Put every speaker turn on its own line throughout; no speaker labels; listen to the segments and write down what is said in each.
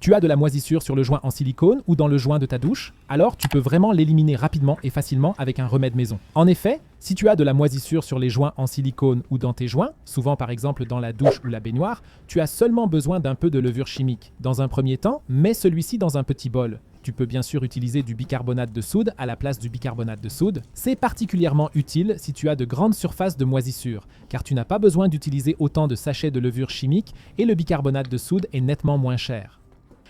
Tu as de la moisissure sur le joint en silicone ou dans le joint de ta douche? Alors tu peux vraiment l'éliminer rapidement et facilement avec un remède maison. En effet, si tu as de la moisissure sur les joints en silicone ou dans tes joints, souvent par exemple dans la douche ou la baignoire, tu as seulement besoin d'un peu de levure chimique. Dans un premier temps, mets celui-ci dans un petit bol. Tu peux bien sûr utiliser du bicarbonate de soude à la place du bicarbonate de soude. C'est particulièrement utile si tu as de grandes surfaces de moisissure, car tu n'as pas besoin d'utiliser autant de sachets de levure chimique et le bicarbonate de soude est nettement moins cher.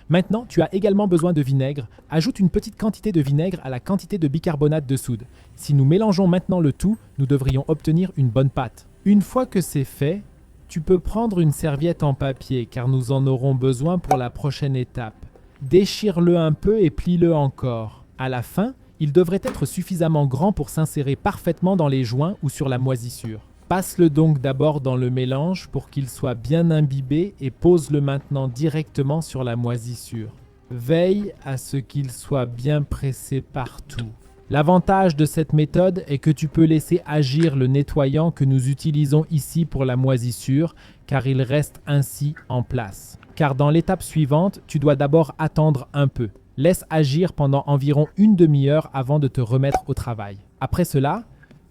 Maintenant, tu as également besoin de vinaigre. Ajoute une petite quantité de vinaigre à la quantité de bicarbonate de soude. Si nous mélangeons maintenant le tout, nous devrions obtenir une bonne pâte. Une fois que c'est fait, tu peux prendre une serviette en papier car nous en aurons besoin pour la prochaine étape. Déchire-le un peu et plie-le encore. À la fin, il devrait être suffisamment grand pour s'insérer parfaitement dans les joints ou sur la moisissure. Passe-le donc d'abord dans le mélange pour qu'il soit bien imbibé et pose-le maintenant directement sur la moisissure. Veille à ce qu'il soit bien pressé partout. L'avantage de cette méthode est que tu peux laisser agir le nettoyant que nous utilisons ici pour la moisissure car il reste ainsi en place. Car dans l'étape suivante, tu dois d'abord attendre un peu. Laisse agir pendant environ une demi-heure avant de te remettre au travail. Après cela,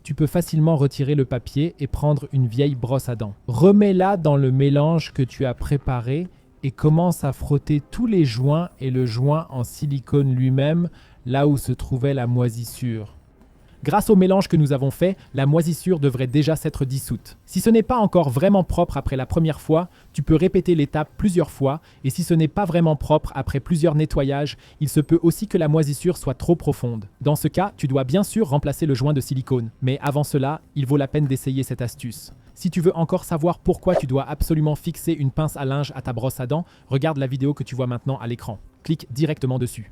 tu peux facilement retirer le papier et prendre une vieille brosse à dents. Remets-la dans le mélange que tu as préparé et commence à frotter tous les joints et le joint en silicone lui-même, là où se trouvait la moisissure. Grâce au mélange que nous avons fait, la moisissure devrait déjà s'être dissoute. Si ce n'est pas encore vraiment propre après la première fois, tu peux répéter l'étape plusieurs fois et si ce n'est pas vraiment propre après plusieurs nettoyages, il se peut aussi que la moisissure soit trop profonde. Dans ce cas, tu dois bien sûr remplacer le joint de silicone. Mais avant cela, il vaut la peine d'essayer cette astuce. Si tu veux encore savoir pourquoi tu dois absolument fixer une pince à linge à ta brosse à dents, regarde la vidéo que tu vois maintenant à l'écran. Clique directement dessus.